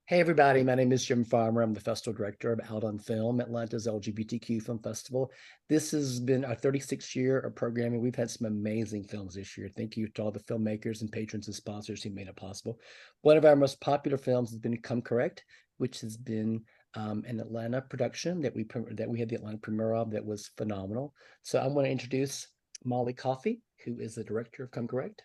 Hey everybody, my name is Jim Farmer. I'm the festival director of Out on Film, Atlanta's LGBTQ film festival. This has been our 36th year of programming. We've had some amazing films this year. Thank you to all the filmmakers and patrons and sponsors who made it possible. One of our most popular films has been Come Correct, which has been an Atlanta production that we had the Atlanta premiere of that was phenomenal. So I want to introduce Molly Coffey, who is the director of Come Correct,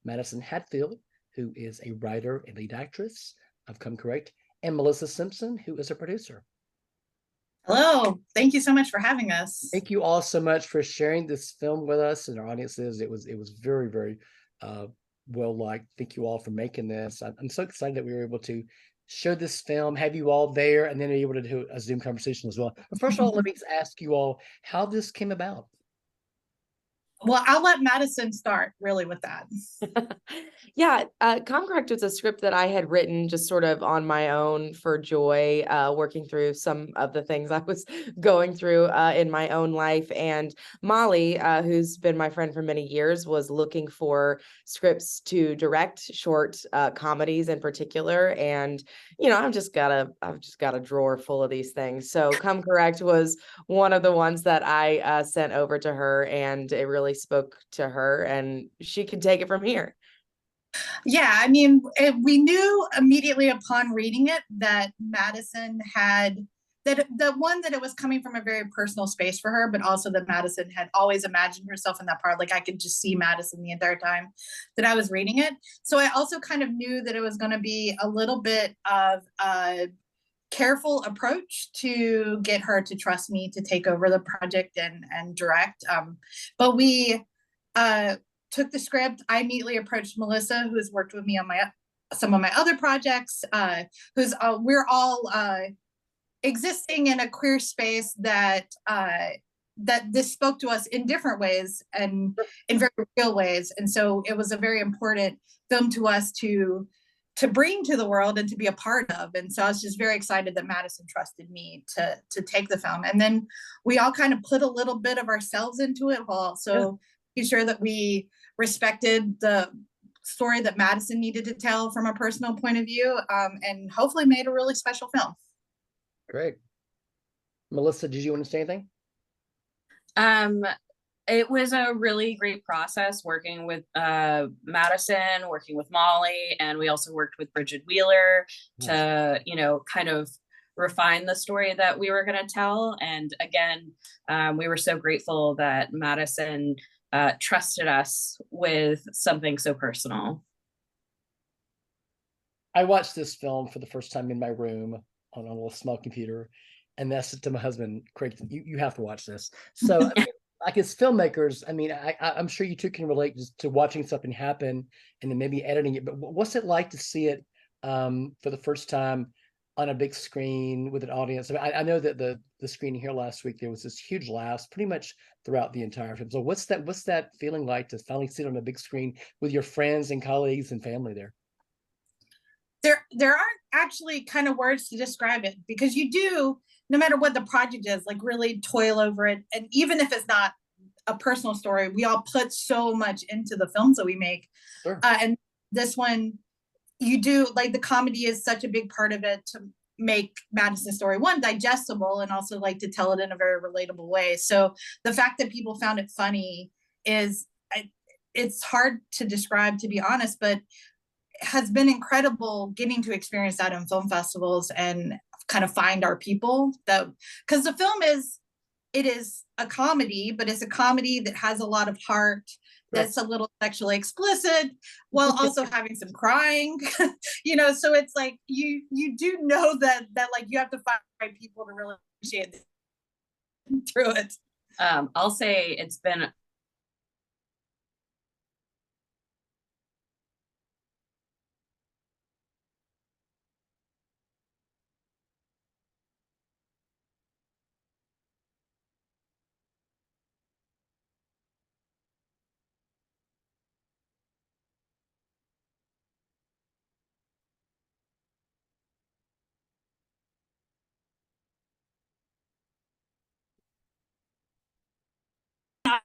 Madison Hatfield, who is a writer and lead actress. I've come correct, and Melissa Simpson, who is a producer. Hello, thank you so much for having us. Thank you all so much for sharing this film with us and our audiences. It was very, very uh, well liked. Thank you all for making this. I'm so excited that we were able to show this film, have you all there, and then be able to do a Zoom conversation as well. But first of all, let me ask you all how this came about. Well, I'll let Madison start really with that. Yeah, Come Correct was a script that I had written just sort of on my own for joy, working through some of the things I was going through in my own life. And Molly, who's been my friend for many years, was looking for scripts to direct short comedies in particular. And I've just got a drawer full of these things. So Come Correct was one of the ones that I sent over to her, and it really spoke to her, and she could take it from here. Yeah, I mean, we knew immediately upon reading it that Madison had that it was coming from a very personal space for her, but also that Madison had always imagined herself in that part. Like I could just see Madison the entire time that I was reading it. So I also kind of knew that it was going to be a little bit of a careful approach to get her to trust me to take over the project and direct. But we took the script. I immediately approached Melissa, who has worked with me on my some of my other projects. Who's We're all existing in a queer space that this spoke to us in different ways and in very real ways. And so it was a very important film to us to bring to the world and to be a part of. And so I was just very excited that Madison trusted me to take the film. And then we all kind of put a little bit of ourselves into it while also making sure that we respected the story that Madison needed to tell from a personal point of view, and hopefully made a really special film. Great. Melissa, did you want to say anything? Um, it was a really great process working with Madison, working with Molly, and we also worked with Bridget Wheeler to, kind of refine the story that we were going to tell. And again, we were so grateful that Madison trusted us with something so personal. I watched this film for the first time in my room on a little small computer, and I said to my husband, Craig, you have to watch this. So, I mean, like as filmmakers, I mean, I'm sure you two can relate just to watching something happen and then maybe editing it. But what's it like to see it for the first time on a big screen with an audience? I mean, I know that the screening here last week there was this huge laughs pretty much throughout the entire film. So what's that feeling like to finally see it on a big screen with your friends and colleagues and family there? There aren't actually kind of words to describe it, because you do, no matter what the project is, like really toil over it. And even if it's not a personal story, we all put so much into the films that we make. Sure. And this one, you do, like, the comedy is such a big part of it to make Madison's story, one, digestible, and also like to tell it in a very relatable way. So the fact that people found it funny is, it's hard to describe, to be honest, but has been incredible getting to experience that in film festivals and kind of find our people, that because the film it is a comedy, but it's a comedy that has a lot of heart, that's a little sexually explicit while also having some crying. So it's like you do know that like you have to find people to really appreciate through it. I'll say it's been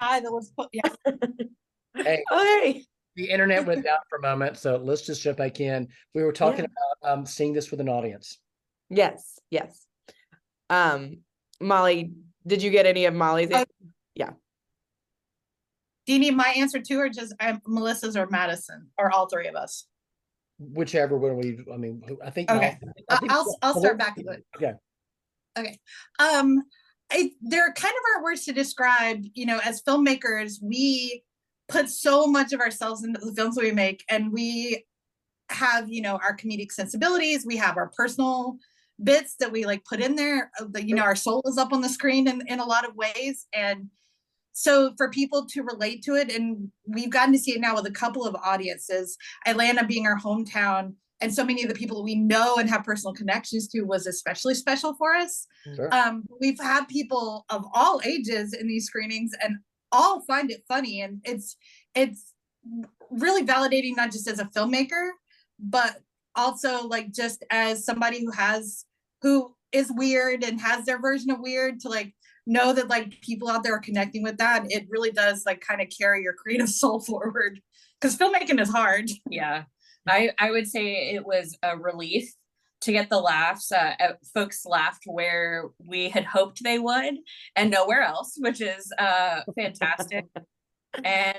That was, yeah. Hey, Oh, hey. The internet went down for a moment, so let's just jump back in. We were talking about seeing this with an audience. Yes, yes. Molly, did you get any of Molly's? Yeah. Do you need my answer too, or just Melissa's or Madison, or all three of us? Whichever one I mean, I think. Okay. I think I'll start back with it. Okay. Okay. They're kind of our words to describe, as filmmakers, we put so much of ourselves into the films we make, and we have, our comedic sensibilities. We have our personal bits that we like put in there. Our soul is up on the screen in a lot of ways. And so for people to relate to it, and we've gotten to see it now with a couple of audiences, Atlanta being our hometown, and so many of the people that we know and have personal connections to was especially special for us. Sure. We've had people of all ages in these screenings and all find it funny. And it's really validating, not just as a filmmaker, but also like just as somebody who is weird and has their version of weird, to like know that like people out there are connecting with that. It really does like kind of carry your creative soul forward, because filmmaking is hard. Yeah, I would say it was a relief to get the laughs. Folks laughed where we had hoped they would and nowhere else, which is fantastic. And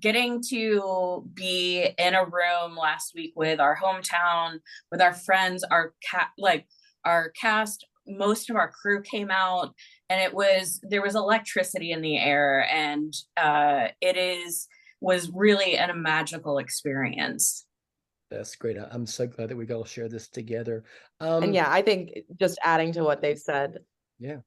getting to be in a room last week with our hometown, with our friends, our cast, most of our crew came out, and there was electricity in the air, and was really a magical experience. That's great. I'm so glad that we got to share this together. And yeah, I think just adding to what they've said. Yeah.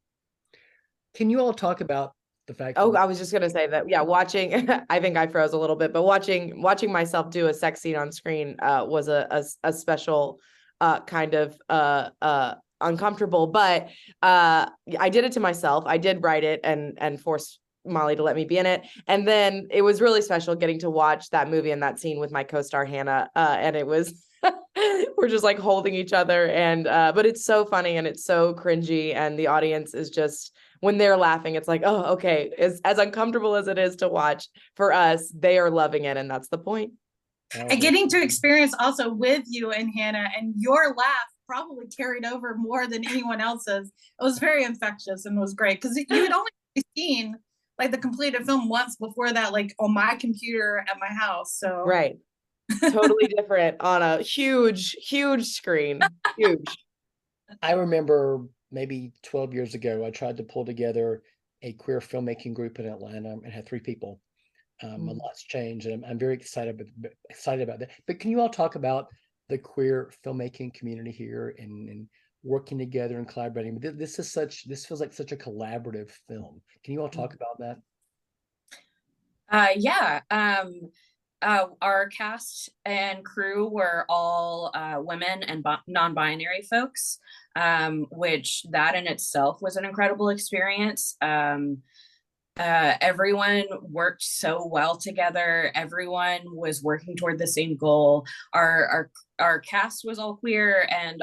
Can you all talk about the fact? Oh, I was just gonna say that. Yeah, watching. I think I froze a little bit, but watching myself do a sex scene on screen was a special kind of uncomfortable. But I did it to myself. I did write it and force Molly to let me be in it. And then it was really special getting to watch that movie and that scene with my co-star Hannah. And it was we're just like holding each other, and but it's so funny and it's so cringy, and the audience is just, when they're laughing, it's like, oh, okay. As uncomfortable as it is to watch, for us, they are loving it, and that's the point. And getting to experience also with you and Hannah, and your laugh probably carried over more than anyone else's. It was very infectious and was great, because you had only seen like the completed film once before that, like on my computer at my house. So right. Totally different on a huge screen. Huge. I remember maybe 12 years ago, I tried to pull together a queer filmmaking group in Atlanta and had 3 people. A lot's changed, and I'm very excited about that. But can you all talk about the queer filmmaking community here and working together and collaborating? This feels like such a collaborative film. Can you all talk about that? Yeah. Our cast and crew were all women and non-binary folks, which that in itself was an incredible experience. Everyone worked so well together. Everyone was working toward the same goal. Our cast was all queer, and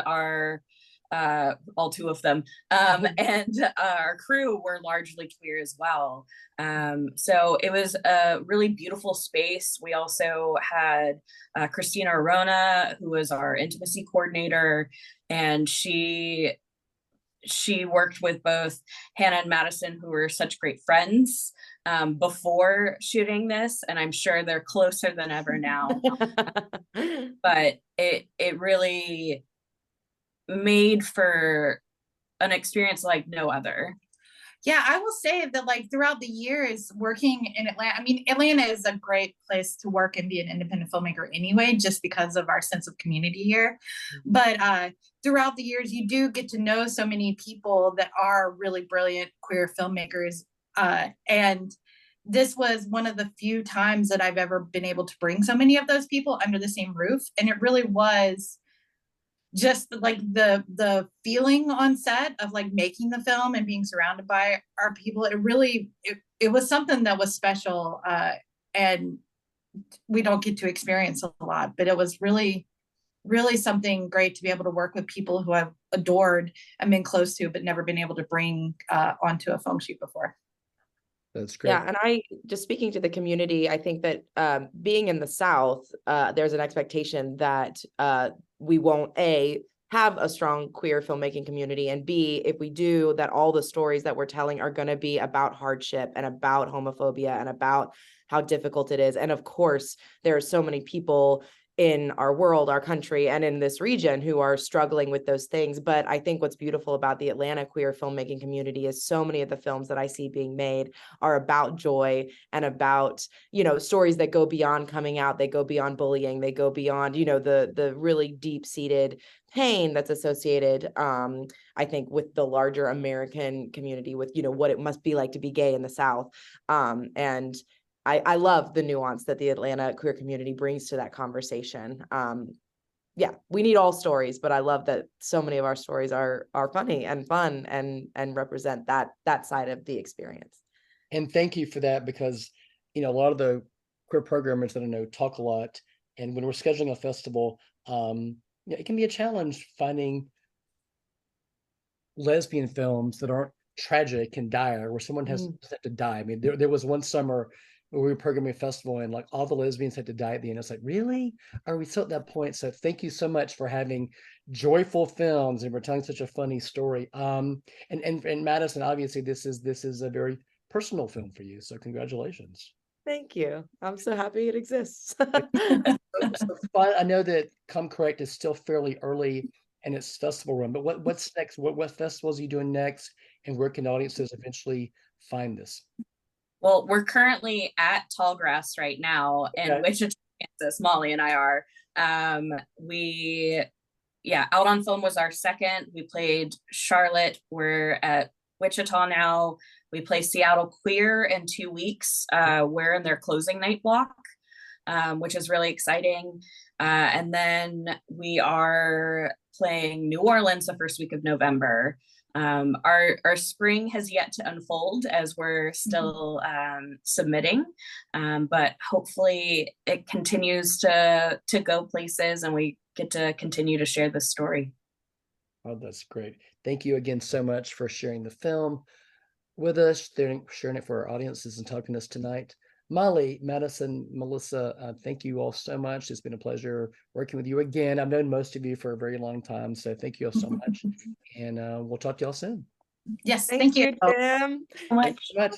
all 2 of them, and our crew were largely queer as well. So it was a really beautiful space. We also had Christina Arona, who was our intimacy coordinator, and she worked with both Hannah and Madison, who were such great friends before shooting this, and I'm sure they're closer than ever now. But it really made for an experience like no other. Yeah, I will say that like throughout the years working in Atlanta, I mean, Atlanta is a great place to work and be an independent filmmaker anyway, just because of our sense of community here. But throughout the years, you do get to know so many people that are really brilliant queer filmmakers. And this was one of the few times that I've ever been able to bring so many of those people under the same roof. And it really was just like the feeling on set of like making the film and being surrounded by our people. It was something that was special, and we don't get to experience a lot, but it was really something great to be able to work with people who I've adored and been close to, but never been able to bring onto a film shoot before. That's great. Yeah, and I just speaking to the community, I think that being in the South, there's an expectation that we won't have a strong queer filmmaking community, and B, if we do, that all the stories that we're telling are going to be about hardship and about homophobia and about how difficult it is. And of course, there are so many people in our world, our country, and in this region who are struggling with those things. But I think what's beautiful about the Atlanta queer filmmaking community is so many of the films that I see being made are about joy and about, stories that go beyond coming out, they go beyond bullying, they go beyond, the really deep-seated pain that's associated, I think, with the larger American community, with, what it must be like to be gay in the South. And I love the nuance that the Atlanta queer community brings to that conversation. Yeah, we need all stories, but I love that so many of our stories are funny and fun and represent that side of the experience. And thank you for that, because a lot of the queer programmers that I know talk a lot, and when we're scheduling a festival, it can be a challenge finding lesbian films that aren't tragic and dire, where someone has to die. I mean, there was one summer where we were programming a festival and like all the lesbians had to die at the end. It's like, really? Are we still at that point? So thank you so much for having joyful films and for telling such a funny story. And Madison, obviously this is a very personal film for you. So congratulations. Thank you. I'm so happy it exists. So fun. I know that Come Correct is still fairly early in its festival run, but what's next? What festivals are you doing next? And where can audiences eventually find this? Well, we're currently at Tallgrass right now in Wichita, Kansas. Molly and I are. Out on Film was our second. We played Charlotte. We're at Wichita now. We play Seattle Queer in 2 weeks. We're in their closing night block, which is really exciting. And then we are playing New Orleans the first week of November. Our spring has yet to unfold as we're still submitting, but hopefully it continues to go places and we get to continue to share this story. Oh, that's great. Thank you again so much for sharing the film with us, sharing it for our audiences and talking to us tonight. Molly, Madison, Melissa, thank you all so much. It's been a pleasure working with you again. I've known most of you for a very long time, so thank you all so much. And we'll talk to y'all soon. Yes, Thank you, you. Tim. Thanks so much.